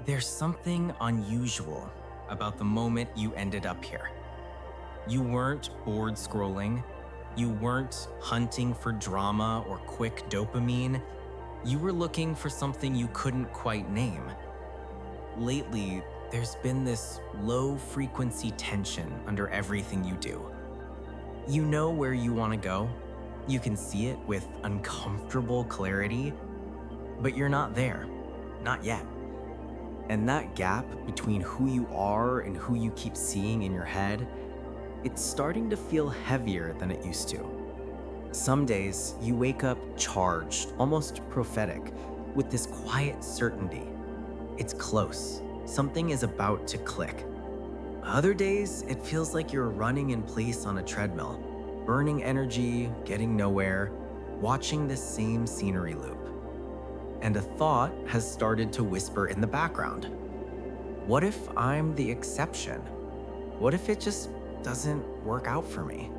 There's something unusual about the moment you ended up here. You weren't bored scrolling. You weren't hunting for drama or quick dopamine. You were looking for something you couldn't quite name. Lately, there's been this low frequency tension under everything you do. You know where you want to go. You can see it with uncomfortable clarity, but you're not there. Not yet. And that gap between who you are and who you keep seeing in your head, it's starting to feel heavier than it used to. Some days, you wake up charged, almost prophetic, with this quiet certainty. It's close. Something is about to click. Other days, it feels like you're running in place on a treadmill, burning energy, getting nowhere, watching the same scenery loop. And a thought has started to whisper in the background. What if I'm the exception? What if it just doesn't work out for me?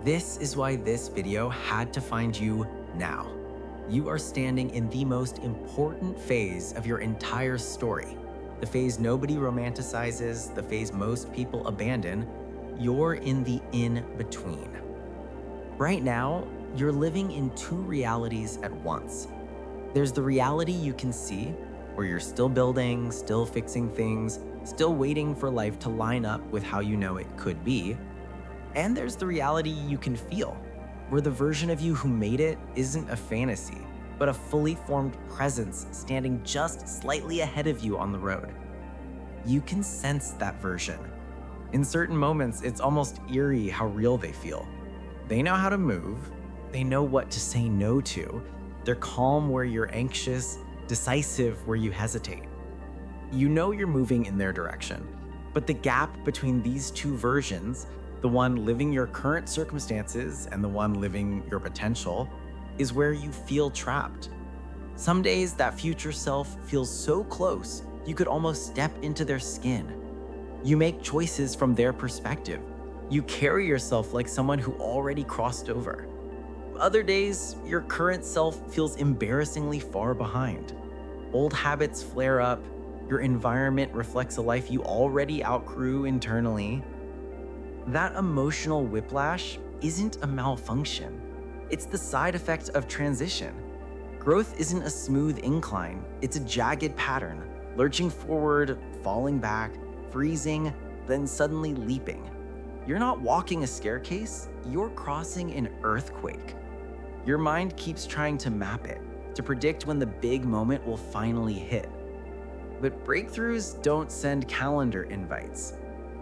This is why this video had to find you now. You are standing in the most important phase of your entire story. The phase nobody romanticizes, the phase most people abandon. You're in the in-between. Right now, you're living in two realities at once. There's the reality you can see, where you're still building, still fixing things, still waiting for life to line up with how you know it could be. And there's the reality you can feel, where the version of you who made it isn't a fantasy, but a fully formed presence standing just slightly ahead of you on the road. You can sense that version. In certain moments, it's almost eerie how real they feel. They know how to move, they know what to say no to. They're calm where you're anxious, decisive where you hesitate. You know you're moving in their direction, but the gap between these two versions, the one living your current circumstances and the one living your potential, is where you feel trapped. Some days that future self feels so close, you could almost step into their skin. You make choices from their perspective. You carry yourself like someone who already crossed over. Other days, your current self feels embarrassingly far behind. Old habits flare up, your environment reflects a life you already outgrew internally. That emotional whiplash isn't a malfunction. It's the side effect of transition. Growth isn't a smooth incline, it's a jagged pattern, lurching forward, falling back, freezing, then suddenly leaping. You're not walking a staircase, you're crossing an earthquake. Your mind keeps trying to map it, to predict when the big moment will finally hit. But breakthroughs don't send calendar invites.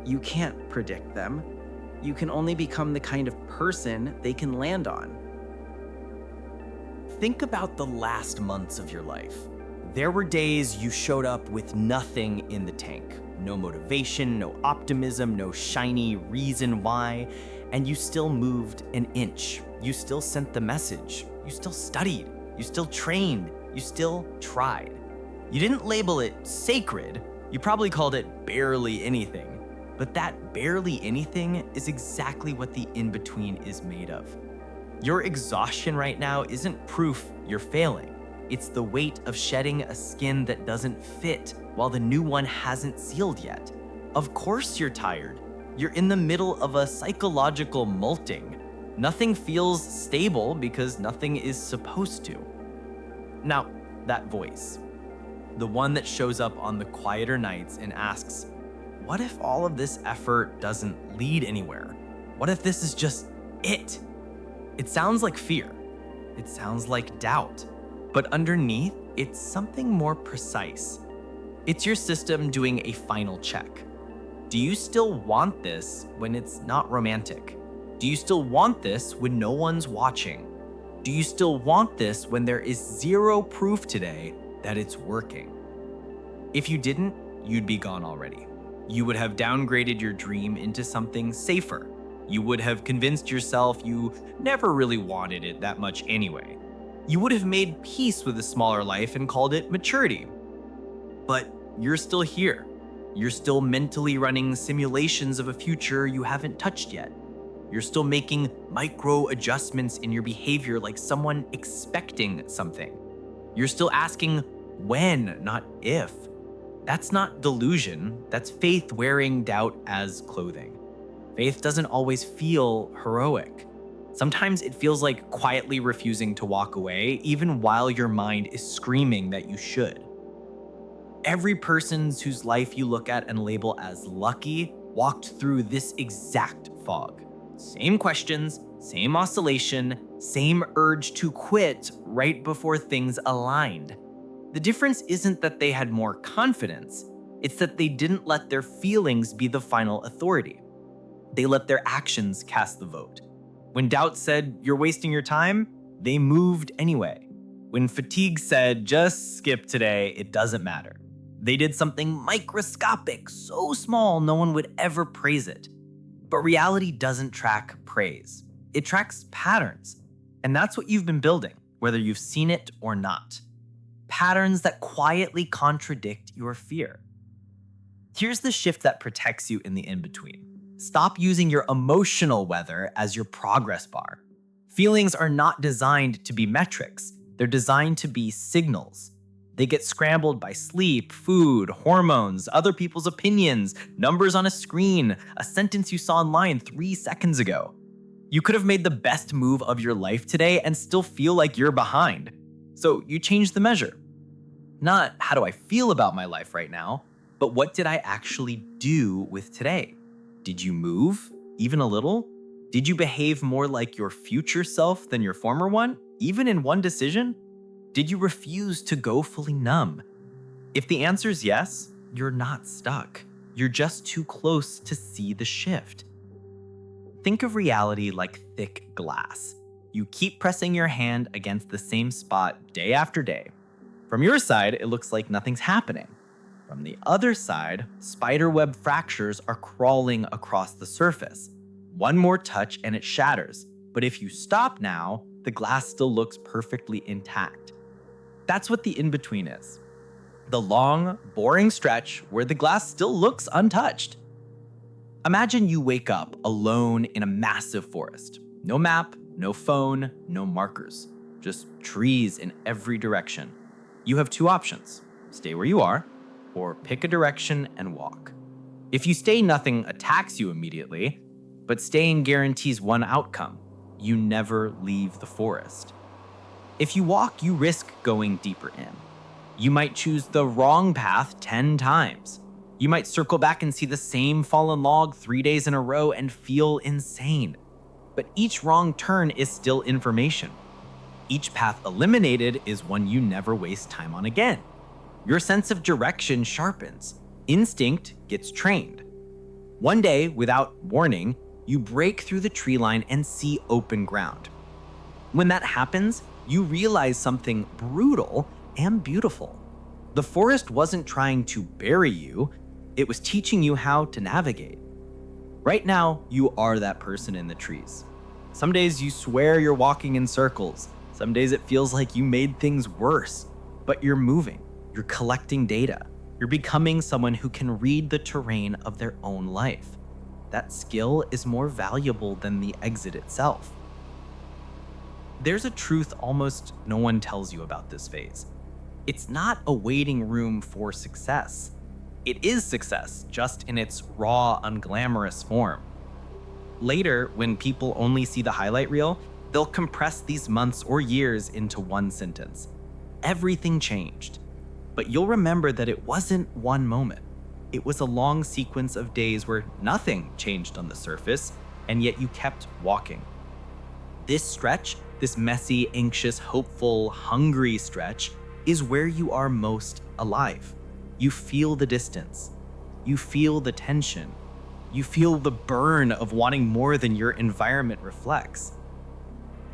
You can't predict them. You can only become the kind of person they can land on. Think about the last months of your life. There were days you showed up with nothing in the tank. No motivation, no optimism, no shiny reason why, and you still moved an inch. You still sent the message. You still studied. You still trained. You still tried. You didn't label it sacred. You probably called it barely anything. But that barely anything is exactly what the in-between is made of. Your exhaustion right now isn't proof you're failing. It's the weight of shedding a skin that doesn't fit while the new one hasn't sealed yet. Of course you're tired. You're in the middle of a psychological molting. Nothing feels stable because nothing is supposed to. Now, that voice, the one that shows up on the quieter nights and asks, what if all of this effort doesn't lead anywhere? What if this is just it? It sounds like fear. It sounds like doubt. But underneath, it's something more precise. It's your system doing a final check. Do you still want this when it's not romantic? Do you still want this when no one's watching? Do you still want this when there is zero proof today that it's working? If you didn't, you'd be gone already. You would have downgraded your dream into something safer. You would have convinced yourself you never really wanted it that much anyway. You would have made peace with a smaller life and called it maturity. But you're still here. You're still mentally running simulations of a future you haven't touched yet. You're still making micro adjustments in your behavior like someone expecting something. You're still asking when, not if. That's not delusion, that's faith wearing doubt as clothing. Faith doesn't always feel heroic. Sometimes it feels like quietly refusing to walk away, even while your mind is screaming that you should. Every person whose life you look at and label as lucky walked through this exact fog. Same questions, same oscillation, same urge to quit right before things aligned. The difference isn't that they had more confidence, it's that they didn't let their feelings be the final authority. They let their actions cast the vote. When doubt said, "You're wasting your time," they moved anyway. When fatigue said, "Just skip today, it doesn't matter," they did something microscopic, so small no one would ever praise it. But reality doesn't track praise. It tracks patterns. And that's what you've been building, whether you've seen it or not. Patterns that quietly contradict your fear. Here's the shift that protects you in the in-between. Stop using your emotional weather as your progress bar. Feelings are not designed to be metrics. They're designed to be signals. They get scrambled by sleep, food, hormones, other people's opinions, numbers on a screen, a sentence you saw online 3 seconds ago. You could have made the best move of your life today and still feel like you're behind. So you change the measure. Not how do I feel about my life right now, but what did I actually do with today? Did you move, even a little? Did you behave more like your future self than your former one, even in one decision? Did you refuse to go fully numb? If the answer is yes, you're not stuck. You're just too close to see the shift. Think of reality like thick glass. You keep pressing your hand against the same spot day after day. From your side, it looks like nothing's happening. From the other side, spiderweb fractures are crawling across the surface. One more touch and it shatters. But if you stop now, the glass still looks perfectly intact. That's what the in-between is. The long, boring stretch where the glass still looks untouched. Imagine you wake up alone in a massive forest. No map, no phone, no markers. Just trees in every direction. You have 2 options. Stay where you are, or pick a direction and walk. If you stay, nothing attacks you immediately, but staying guarantees one outcome. You never leave the forest. If you walk, you risk going deeper in. You might choose the wrong path 10 times. You might circle back and see the same fallen log 3 days in a row and feel insane. But each wrong turn is still information. Each path eliminated is one you never waste time on again. Your sense of direction sharpens. Instinct gets trained. One day, without warning, you break through the tree line and see open ground. When that happens, you realize something brutal and beautiful. The forest wasn't trying to bury you, it was teaching you how to navigate. Right now, you are that person in the trees. Some days you swear you're walking in circles. Some days it feels like you made things worse, but you're moving. You're collecting data. You're becoming someone who can read the terrain of their own life. That skill is more valuable than the exit itself. There's a truth almost no one tells you about this phase. It's not a waiting room for success. It is success, just in its raw, unglamorous form. Later, when people only see the highlight reel, they'll compress these months or years into one sentence. Everything changed. But you'll remember that it wasn't one moment. It was a long sequence of days where nothing changed on the surface, and yet you kept walking. This stretch, this messy, anxious, hopeful, hungry stretch, is where you are most alive. You feel the distance. You feel the tension. You feel the burn of wanting more than your environment reflects.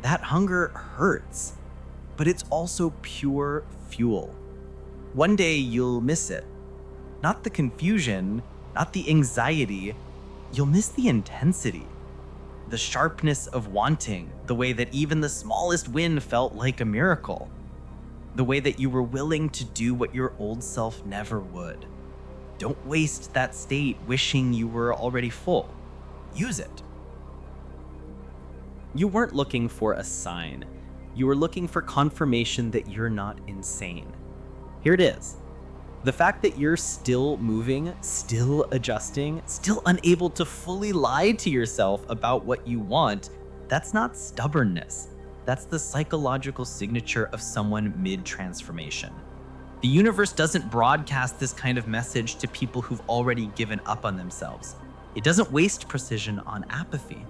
That hunger hurts, but it's also pure fuel. One day you'll miss it. Not the confusion, not the anxiety. You'll miss the intensity. The sharpness of wanting, the way that even the smallest win felt like a miracle. The way that you were willing to do what your old self never would. Don't waste that state wishing you were already full. Use it. You weren't looking for a sign. You were looking for confirmation that you're not insane. Here it is. The fact that you're still moving, still adjusting, still unable to fully lie to yourself about what you want, that's not stubbornness. That's the psychological signature of someone mid-transformation. The universe doesn't broadcast this kind of message to people who've already given up on themselves. It doesn't waste precision on apathy.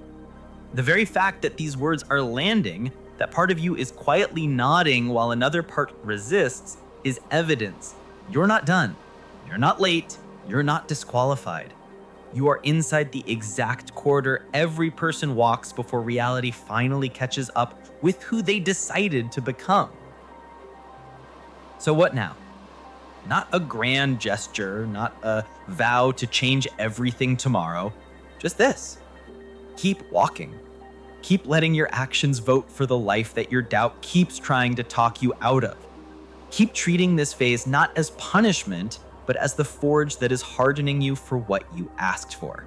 The very fact that these words are landing, that part of you is quietly nodding while another part resists, is evidence. You're not done. You're not late. You're not disqualified. You are inside the exact corridor every person walks before reality finally catches up with who they decided to become. So what now? Not a grand gesture, not a vow to change everything tomorrow. Just this. Keep walking. Keep letting your actions vote for the life that your doubt keeps trying to talk you out of. Keep treating this phase not as punishment, but as the forge that is hardening you for what you asked for.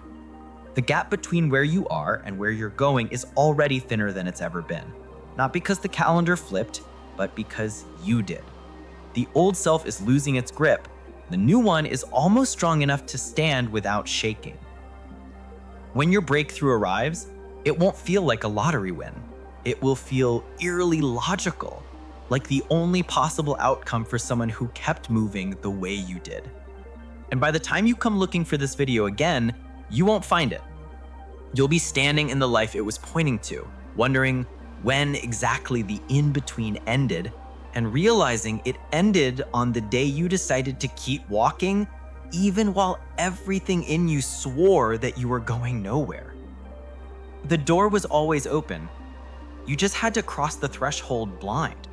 The gap between where you are and where you're going is already thinner than it's ever been. Not because the calendar flipped, but because you did. The old self is losing its grip. The new one is almost strong enough to stand without shaking. When your breakthrough arrives, it won't feel like a lottery win. It will feel eerily logical, like the only possible outcome for someone who kept moving the way you did. And by the time you come looking for this video again, you won't find it. You'll be standing in the life it was pointing to, wondering when exactly the in-between ended, and realizing it ended on the day you decided to keep walking, even while everything in you swore that you were going nowhere. The door was always open. You just had to cross the threshold blind.